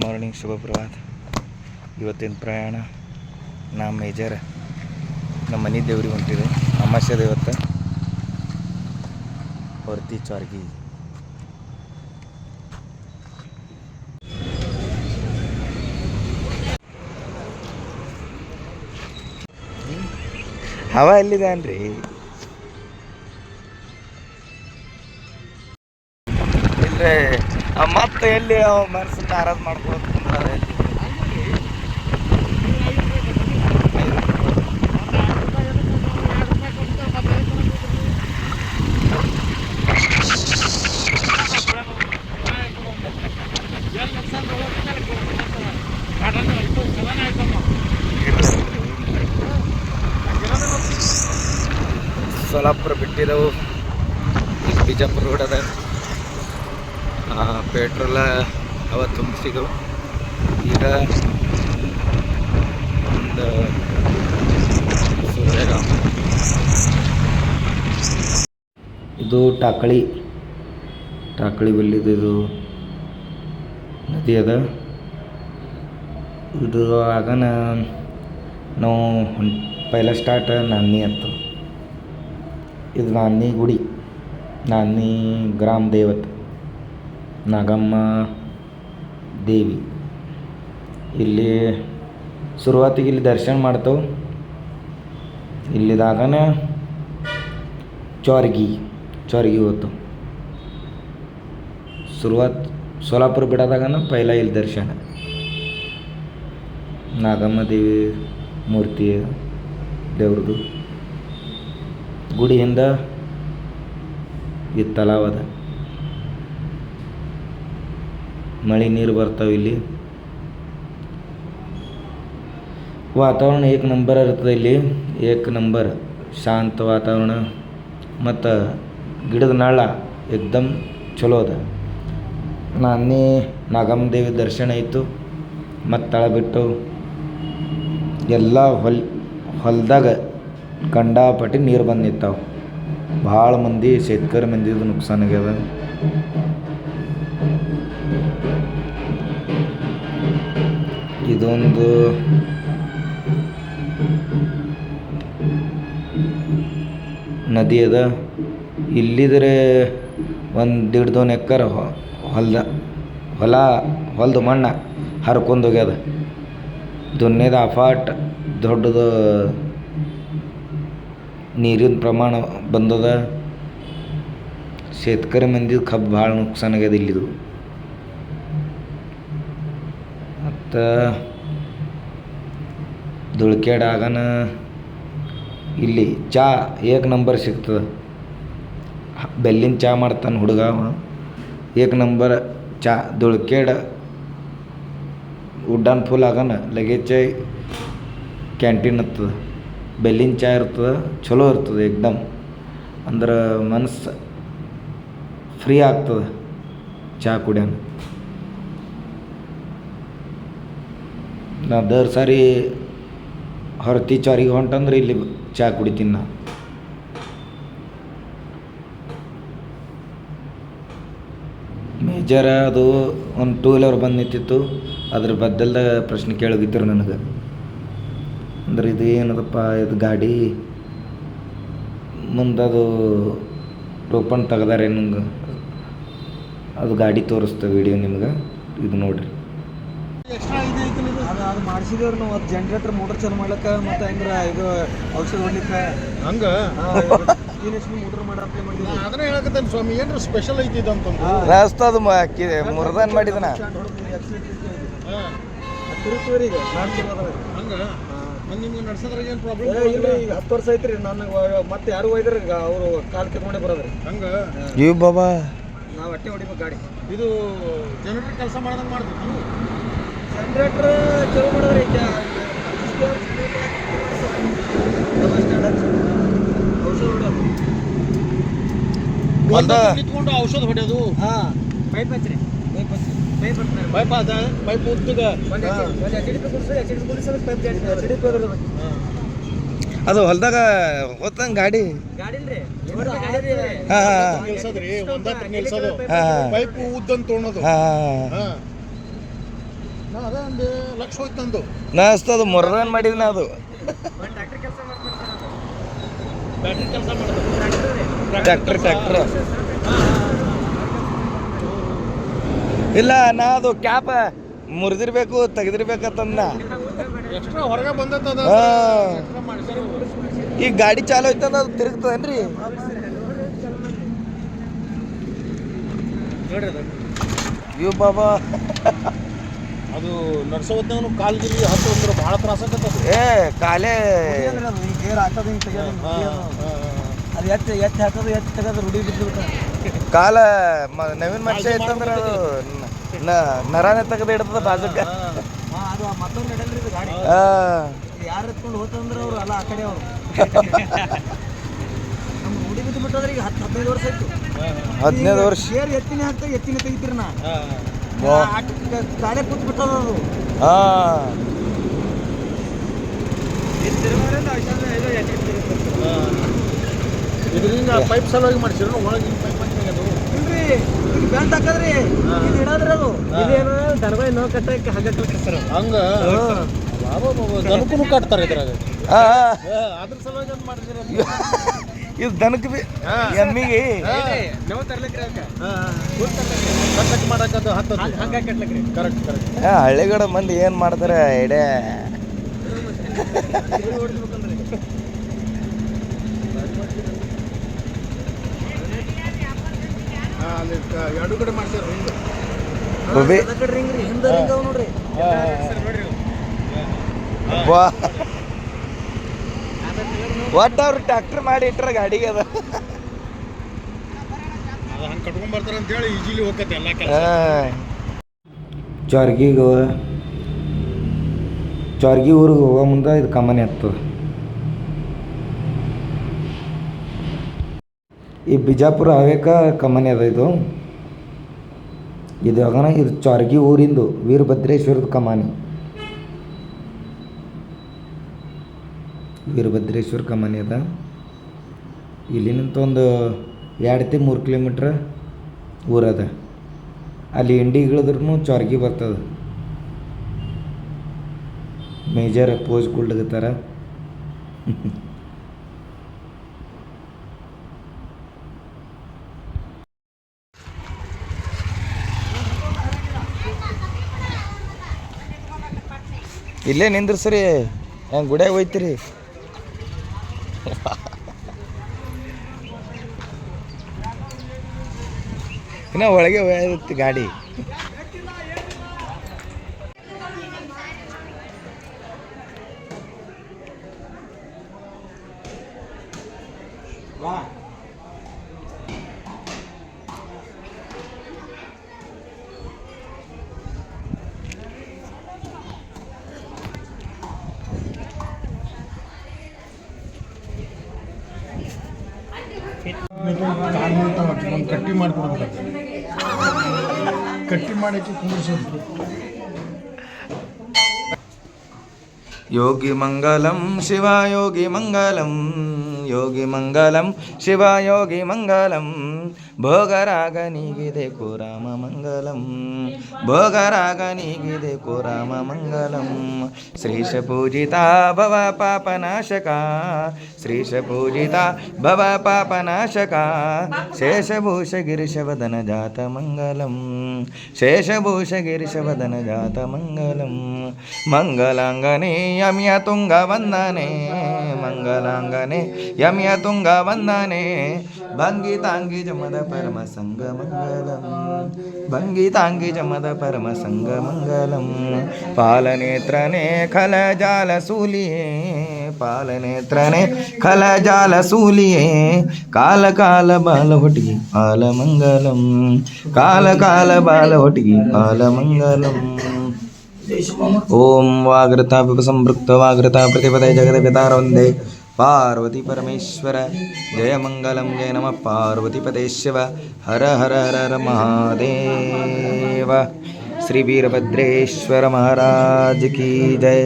Morning, ಶುಭ ಪ್ರಭಾತ್. ಇವತ್ತಿನ ಪ್ರಯಾಣ ನಮ್ಮ ಮೇಜರ್ ನಮ್ಮ ಮನೆ ದೇವ್ರಿಗೆ ಹೊಂಟಿದೆ. ಅಮಾವಾಸ್ಯೆ ಇವತ್ತು. ಹೊರ್ತಿ ಚಾರ್ಗಿ ಹವ ಎಲ್ಲಿದೆ ಅನ್ರಿ? ಇಲ್ಲೇ ಮತ್ತೆ ಎಲ್ಲಿ ಮನಸ್ಸನ್ನ ಆರಾಧ್ ಮಾಡ್ಕೊಳಕ್ ಕುಂದ್ರೆ ಸೋಲಾಪುರ ಬಿಟ್ಟಿದ್ದೆವು. ಬಿಜಾಪುರ ರೋಡ್ ಅದ. ಪೆಟ್ರೋಲ ಅವತ್ತು ತುಂಬಿಸಿದವು. ಈಗ ಒಂದು ಇದು ಟಾಕಳಿ ಬಲ್ಲಿದ್ದು ಇದು ನದಿ ಅದ. ಇದು ಆಗನ ನಾವು ಪೈಲ ಸ್ಟಾರ್ಟ್ ನಾನಿ ಅಂತ. ಇದು ನಾನಿ ಗುಡಿ, ನಾನಿ ಗ್ರಾಮ ದೇವತೆ ನಾಗಮ್ಮ ದೇವಿ. ಇಲ್ಲಿ ಶುರುವಾತಿಗೆ ಇಲ್ಲಿ ದರ್ಶನ ಮಾಡ್ತೇವೆ. ಇಲ್ಲಿದಾಗನ ಚೋರ್ಗಿ ಹೋತು. ಶುರುವಾತ್ ಸೋಲಾಪುರ ಬಿಡೋದಾಗನ ಪೈಲ ಇಲ್ಲಿ ದರ್ಶನ. ನಾಗಮ್ಮ ದೇವಿ ಮೂರ್ತಿ ದೇವ್ರದ್ದು. ಗುಡಿಯಿಂದ ಈ ತಲಾವದ ಮಳೆ ನೀರು ಬರ್ತಾವೆ. ಇಲ್ಲಿ ವಾತಾವರಣ ಏಕ್ ನಂಬರ್ ಇರ್ತದೆ. ಇಲ್ಲಿ ಏಕ್ ನಂಬರ್ ಶಾಂತ ವಾತಾವರಣ ಮತ್ತು ಗಿಡದ ನಾಳ ಏಕ್ದಮ್ ಚಲೋ ಅದ. ನಾನೇ ನಾಗಮ್ಮ ದೇವಿ ದರ್ಶನ ಆಯಿತು. ಮತ್ತು ತಳ ಬಿಟ್ಟು ಎಲ್ಲ ಹೊಲದಾಗ ಕಂಡಾಪಟ್ಟಿ ನೀರು ಬಂದು ನಿಂತಾವೆ. ಭಾಳ ಮಂದಿ ಶೇತಕರಿ ಮಂದಿದು ನುಕ್ಸಾನ್ ಆಗ್ಯದ. ಇದೊಂದು ನದಿ ಅದ. ಇಲ್ಲಿದ್ರೆ 1.5 ಎಕರೆ ಹೊಲದ ಮಣ್ಣ ಹರ್ಕೊಂಡು ಹೋಗ್ಯದ. ದುನ್ಯದ ಅಫಾಟ್ ದೊಡ್ಡದು ನೀರಿನ ಪ್ರಮಾಣ ಬಂದದ. ಶೇತಕರಿ ಮಂದಿದು ಕಬ್ಬು ಭಾಳ ನುಕ್ಸಾನ್ ಆಗ್ಯದ ಇಲ್ಲಿದು. ಮತ್ತು ದುಳ್ಕ್ಯಾಡ ಆಗನ ಇಲ್ಲಿ ಚಾ ಏಕ್ ನಂಬರ್ ಸಿಗ್ತದೆ. ಬೆಲ್ಲಿನ ಚಾ ಮಾಡ್ತಾನೆ ಹುಡುಗ. ಏಕ್ ನಂಬರ್ ಚಾ ದುಳ್ಕ್ಯಾಡ ಉಡ್ಡಾನ್ ಫುಲ್ ಆಗನ ಲಗೇಜ್ ಕ್ಯಾಂಟೀನ್ ಹತ್ತದ. ಬೆಲ್ಲಿನ ಚಾ ಇರ್ತದೆ, ಚಲೋ ಇರ್ತದೆ ಏಕ್ದಮ್. ಅಂದ್ರೆ ಮನಸ್ಸು ಫ್ರೀ ಆಗ್ತದೆ ಚಾ ಕುಡಿಯೋಣ. ನಾ ದರ್ ಸಾರಿ ಹೊರತಿ ಚಾರಿಗೆ ಹೊಂಟಂದ್ರೆ ಇಲ್ಲಿ ಚಾ ಕುಡಿತೀನಿ ನಾ. ಮೇಜರ ಅದು ಒಂದು 2 ವೀಲರ್ ಬಂದು ನಿಂತಿತ್ತು. ಅದ್ರ ಬದ್ದಲ್ದಾಗ ಪ್ರಶ್ನೆ ಕೇಳೋಗಿದ್ರು ನನಗೆ. ಅಂದ್ರೆ ಇದು ಏನದಪ್ಪ ಇದು ಗಾಡಿ ಮುಂದದು ಟೋಪನ್ ತೆಗ್ದಾರೆ ನಿಮ್ಗೆ. ಅದು ಗಾಡಿ ತೋರಿಸ್ತೇವೆ ವಿಡಿಯೋ ನಿಮ್ಗೆ. ಇದು ನೋಡ್ರಿ. ಅದು ಮಾಡಿಸಿದವ್ರು ನಾವು. ಅದು ಜನ್ರೇಟರ್ ಮೋಟರ್ ಚಾಲು ಮಾಡ್ಲಿಕ್ಕೆ ಮತ್ತು ಹೆಂಗ್ರ ಇದು ಔಷಧ ಹೊಡ್ಲಿಕ್ಕೆ ಹಂಗೆ ಮೋಟರ್ ಮಾಡಿ ಅಪ್ಲೈ ಮಾಡಿದ್ವಿ. ಅದನ್ನ ಹೇಳಕತ್ತೇನೆ ಸ್ವಾಮಿ. ಏನ್ರ ಸ್ಪೆಷಲ್ ಐತಿ ಅಂತಂದು ರಾಸ್ತ ಅದು ಮುರ್ದಾನ್ ಮಾಡಿದನ ತಿರುಗ್ತೀವ್ರಿಗೆ ಹಂಗೆ. ನಿಮ್ಗೆ ನಡ್ಸೋದ್ರಾಗ ಏನು ಪ್ರಾಬ್ಲಮ್ ಇಲ್ಲ. ಈಗ 10 ವರ್ಷ ಐತ್ರಿ ನನಗೆ. ಮತ್ತೆ ಯಾರು ಒಯ್ದ್ರೆ ಅವರು ಕಾಲು ಕಿತ್ಕೊಂಡೇ ಬರೋದ್ರಿ ಹಂಗೆ. ಇವ್ ಬಾಬಾ ನಾವು ಅಟ್ಟೆ ಹೊಡಿಬೇಕು ಗಾಡಿ. ಇದು ಜನರೇಟರ್ ಕೆಲಸ ಮಾಡ್ದಂಗೆ ಮಾಡ್ತೀವಿ. ಜನರೇಟರ್ ಚಲೋ ಮಾಡೋದ್ರಿ. ಔಷಧ ಹೊಡೆಯೋದು. ಹಾಂ, ಪೈಪ್ ಹಚ್ಚ್ರಿ. ಪೈಪ್ ಉದ್ದಗ ಅದು ಹೊಲ್ದಾಗ ಹೋತಂಗ ಗಾಡಿ ಪೈಪ್ ಉದ್ದಂತ ತೊಗೊಳೋದು. ಅದೇ ಒಂದು ಲಕ್ಷ ಹೋಯ್ತು ತಂದು ನಾ ಅಸ್ತದು ಮೊರನ್ ಮಾಡಿದ್ನ ಅದು ಬ್ಯಾಟ್ರಿ ಕೆಲಸ ಮಾಡೋದು ಟ್ರ್ಯಾಕ್ಟರ್ ಇಲ್ಲ ನಾ ಅದು ಕ್ಯಾಪ್ ಮುರಿದಿರ್ಬೇಕು ತೆಗೆದಿರ್ಬೇಕಂತಂದ ಎಕ್ಸ್ಟ್ರಾ ಹೊರಗೆ ಬಂದದ ಈ ಗಾಡಿ ಚಾಲು ಐತಂದ ಅದು ತಿರುಗ್ತದೇನ್ರಿ ಇವ್ ಬಾಬಾ ಅದು ನಡ್ಸೋ ಹೊತ್ನಾಗ ಕಾಲ್ಗಿರಿ ಹತ್ತು ಅಂದ್ರೆ ಭಾಳ ತ್ರಾಸ ಆಗತ್ತ ಏ ಕಾಲೇ ಗೇರ್ ಹಾಕೋದು ಹಿಂಗೆ ತೆಗೆಯೋದು ಅದು ಎತ್ತಿ ಹಾಕೋದು ಎತ್ತಿ ತೆಗೆದು ರೂಢಿ ಬಿದ್ದು ಕಾಲ ನವೀನ್ ಮನುಷ್ಯ ಐತಂದ್ರೆ ಅದು ನರಾನೇ ತೆಗೆದು ಇಡ್ತದ ಬಾಜುಕ ಅದು ಮತ್ತೊಂದು ನಡೆಯಲ್ರಿ ಇದು ಗಾಡಿ ಯಾರು ಎತ್ಕೊಂಡು ಹೋತಂದ್ರೆ ಅವ್ರು ಅಲ್ಲ ಆ ಕಡೆ ಅವರು ನಮ್ಮ ರೂಢಿ ಬಿದ್ದು ಬಿಟ್ಟೋದ್ರೆ ಈಗ 10-15 ವರ್ಷ ಆಯ್ತು 15 ವರ್ಷ ಗೇರ್ ಎತ್ತಿನೇ ಹಾಕ್ತಾ ಎತ್ತಿನೇ ತೆಗಿತೀರಿ ನಾ ಗಾಡಿ ಕೂತ್ ಬಿಟ್ಟದ ಅದು ಇದರಿಂದ ಪೈಪ್ ಸಲುವಾಗಿ ಮಾಡ್ಸಿರೋ ಒಳಗೆ ಪೈಪ್ ಅದು ಇಲ್ರಿ ಈಗ ಬ್ಯಾಂಟ್ ಹಾಕದ್ರಿ ಇದು ಇಡೋದ್ರಿ ಅದು ಇದೇನು ದನಗಳ ನೋ ಕಟ್ಟಕ್ಕೆ ಹಗ್ಗ ಕಲ್ಕಸ್ತಾರ ಹಂಗ ದನಕ್ಕೂ ಕಟ್ತಾರೆ ಇದ್ರಾಗ ಅದ್ರ ಸಲುವಾಗಿ ಅಂತ ಮಾಡಿದಿರ ಇದು ದನಕ್ಕೆ ಬಿ ಎಮ್ಮಿಗೆ ನಾವು ತರ್ಲಿಕ್ರಿ ಕಟ್ಟಕ್ಕೆ ಮಾಡಕ್ಕದು ಹತ್ತು ಹಗ್ಗ ಕಟ್ಲಕ್ರಿ ಕರೆಕ್ಟ್ ಹಳ್ಳಿಗಡ ಮಂದಿ ಏನು ಮಾಡ್ತಾರೆ ಎಡೆ ಅಲ್ಲಿ ಎರಡು ಕಡೆ ಮಾಡ್ಸ್ಯಾರ ನೋಡ್ರಿ ಒಟ್ಟು ಅವ್ರು ಟ್ರ್ಯಾಕ್ಟರ್ ಮಾಡಿ ಇಟ್ರ ಗಾಡಿಗೆ ಅದ ಹಂಗೆ ಕಟ್ಕೊಂಡ್ ಬರ್ತಾರ ಅಂತ ಹೇಳಿ ಈಜಿಲಿ ಹೋಗತ್ತೆ ಎಲ್ಲ ಕೆಲಸ ಚಾರ್ಗಿ ಊರಿಗೆ ಹೋಗೋ ಮುಂದೆ ಇದು ಕಮ್ಮನಿ ಆಗ್ತದೆ ಈ ಬಿಜಾಪುರ ಹವೇಕ ಕಮ್ಮನಿ ಅದ ಇದು ಯಾಕಂದ್ರೆ ಇದು ಚಾರ್ಗಿ ಊರಿಂದು ವೀರಭದ್ರೇಶ್ವರದ ಕಮಾನಿ ವೀರಭದ್ರೇಶ್ವರ ಕಮಾನಿ ಅದ ಇಲ್ಲಿನಂತ ಒಂದು 2-3 ಕಿಲೋಮೀಟ್ರ್ ಊರದ ಅಲ್ಲಿ ಇಂಡಿ ಇಳಿದ್ರೂ ಚಾರ್ಗಿ ಬರ್ತದೆ ಮೇಜರ್ ಪೋಸ್ ಕುಳ್ಳಗತ್ತಾರ ಇಲ್ಲೇ ನಿಂದ್ರಿ ಸರಿ ಹೆಂಗೆ ಗುಡಿಯಾಗ ಹೋಯ್ತಿರಿ ಇನ್ನ ಒಳಗೆ ಹೋಯ್ತಿ ಗಾಡಿ ಒಂದು ಕಟ್ಟಿ ಮಾಡಿಕೊಡ್ಬೇಕು ಕಟ್ಟಿ ಮಾಡಕ್ಕೆ ಕುಂದಿಸೋದು ಯೋಗಿ ಮಂಗಲಂ ಶಿವ ಯೋಗಿ ಮಂಗಲಂ ಯೋಗಿ ಮಂಗಲಂ ಶಿವ ಯೋಗಿ ಮಂಗಲಂ ಭೋಗರಾಗ ನೀಗಿದೆ ರಾಮ ಮಂಗಲಂ ಭೋಗರಾಗ ನೀಗಿದೆ ರಾಮ ಮಂಗಲಂ ಶ್ರೀಶ ಪೂಜಿತ ಭವ ಪಾಪನಾಶಕ ಶ್ರೀಶ ಪೂಜಿತ ಭವ ಪಾಪನಾಶಕ ಶೇಷಭೂಷ ಗಿರಿಶವದನ ಜಾತ ಮಂಗಲಂ ಶೇಷಭೂಷ ಗಿರಿಶವದನ ಜಾತ ಮಂಗಲಂ ಮಂಗಲಾಂಗನೇ ಯಮ್ಯ ತುಂಗ ವಂದನೆ ಮಂಗಲಾಂಗನೆ ಯಮ್ಯ ತುಂಗ ವಂದನೆ ಭಂಗಿ ತಾಂಗಿ ಜಮದ ಪರಮ ಸಂಗ ಮಂಗಲಂ ಭಂಗಿ ತಾಂಗಿ ಜಮದ ಪರಮ ಸಂಗ ಮಂಗಲಂ ಪಾಲನೇತ್ರನೇ ಖಲ ಜಾಲ ಸೂಲಿಯೇ ಪಾಲನೇತ್ರನೇ ಖಲ ಜಾಲ ಸೂಲಿಯೇ ಕಾಲ ಕಾಲ ಬಾಲ ಹೊಟ್ಟಿಗೆ ಆಲ ಮಂಗಲಂ ಕಾಲ ಕಾಲ ಬಾಲ ಹೊಟ್ಟಿಗೆ ಆಲ ಮಂಗಲಂ ಓಂ ವಾಗ್ರತ ಸಂಪೃಕ್ತ ವಾಗ್ರತ ಪ್ರತಿಪದಯ ಜಗದಪಿತಾರ ವಂದೇ ಪಾರ್ವತಿ ಪರಮೇಶ್ವರ ಜಯ ಮಂಗಲಂ ಜಯ ನಮಃ ಪಾರ್ವತಿಪದೇ ಶಿವ ಹರ ಹರ ಹರ ಹರ ಮಹಾದೇವ ಶ್ರೀ वीरभद्रेश्वर महाराज की जय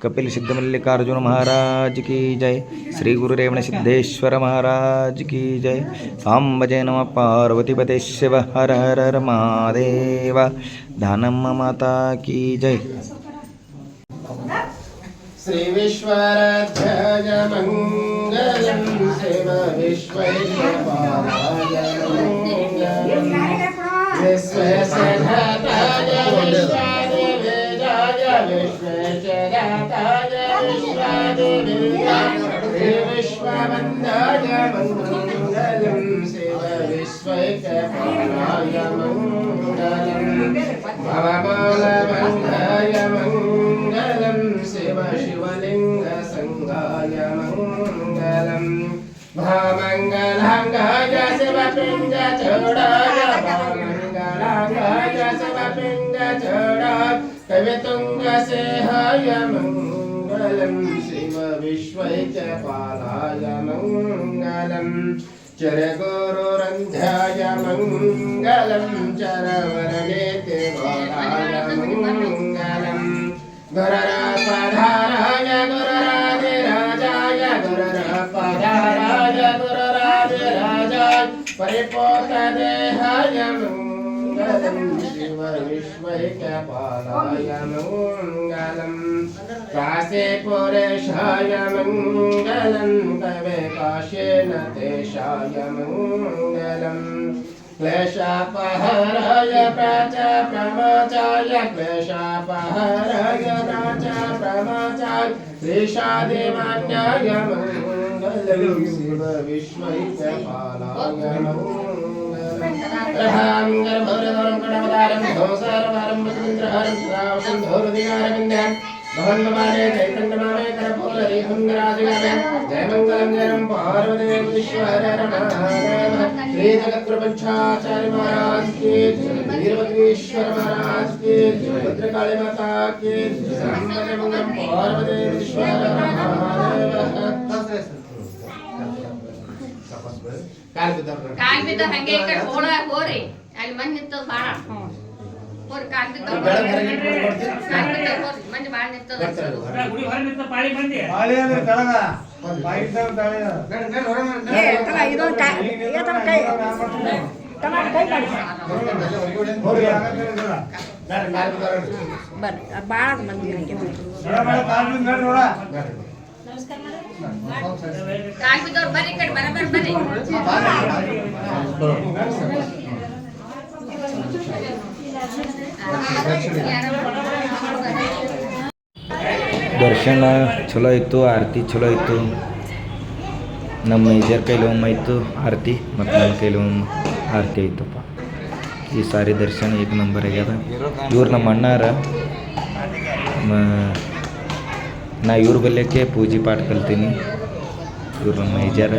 कपिल सिद्धमल्लिकार्जुन महाराज की जय श्री गुरुरेवण सिद्धेश्वर महाराज की जय सांब जय नमः पार्वतीपते शिव हर हर हर महादेव ದಾನಮ್ಮ ಮಾತಾ ಕಿ ಜೈ. श्री विश्वराध्याय मंगलम शिव विश्वैश्वराय मंगलम विश्वेशधाताय विश्वादिवेदाय विश्वेशधाताय विश्वादिवेदाय विश्ववन्दाय मंगलम शिव विश्वैकपालाय मंगलम भवमालवन्दाय मंगलम शिव शिवलिंग संगाय मंगलम भामंगलांगाय शिवपिंड चोडाय भामंगलांगाय शिवपिंड चोडाय कवितुंग सेहाय मंगलम शिव विश्वैकपालाय मंगलम चरगुरुरन्ध्याय मंगलम चरवरनेते घोराय मंगलम गुरुरापधाराय गुरुराधिराजाय गुरुरापधाराय गुरुराधिराजाय परिपोतदेहाय मंगलम शिव विश्वैकपालाय मंगलम काशीपुरेशाय मंगलम कवे काशेन तेशाय मंगलम क्लेशापहराय प्राच प्रमोचाय क्लेशापहराय प्राच प्रमोचाय श्रीशादिमान्याय मंगलम शिव विश्वैकपालाय मंगलम अहं गर्भोरधरं कणवतारं धोसरवरं वसुन्द्रहरं सदावसं धोरदिगारविन्द्यं भवन्माने चैतन्यमाने करपोलरि सुन्दरादिगमे जय मंगलम जयं पार्वती विश्वहर महादेव श्री जगद्गुरुपंचाचार्य महाराज की वीरभद्रेश्वर महाराज की भद्रकाली माता की जय मंगलम पार्वती विश्वहर महादेव ಕಾಲ್ ಬಿದ್ದ ಹಂಗೆ ಈ ಕಡೆ ಹೋರಿ ಅಲ್ಲಿ ಮಂದಿ ನಿಂತದ ಬಾಳ ಹೋರಿ ಕಾಲ್ ಬಿದ್ದ ಮಂದಿ ಬಾಳ ನಿಂತದ ಗುಡಿ ಹೊರ ನಿಂತ ಪಾಳಿ ಮಂದಿ ಬಾಳೆ ಅಂದ್ರೆ ತಳಗ ಬಾಯಿದ್ದಾಗ ತಾಳೆ ಬಾಳ ಮಂದಿ ಹಂಗೆ ಕಾಲ್ ಬಿದ್ದವ್ರು ಬರ್ರಿ ಈ ಕಡೆ ಬರಬರ್ ಬರ್ರಿ ದರ್ಶನ ಚಲೋ ಇತ್ತು, ಆರತಿ ಚಲೋ ಇತ್ತು. ನಮ್ಮ ಮೇಜರ್ ಕೈಲಿ ಒಮ್ಮೆ ಇತ್ತು ಆರತಿ ಮತ್ತು ನನ್ನ ಕೈಲಿ ಒಮ್ಮೆ ಆರತಿ ಆಯ್ತಪ್ಪ. ಈ ಸಾರಿ ದರ್ಶನ ಏಕ ನಂಬರ್ ಆಗ್ಯದ. ಇವ್ರು ನಮ್ಮ ಅಣ್ಣಾರ, ನಾ ಇವ್ರ ಬಲ್ಯಕ್ಕೆ ಪೂಜೆ ಪಾಠ ಕಲ್ತೀನಿ. ಇವ್ರು ನಮ್ಮ ಮೇಜರ್.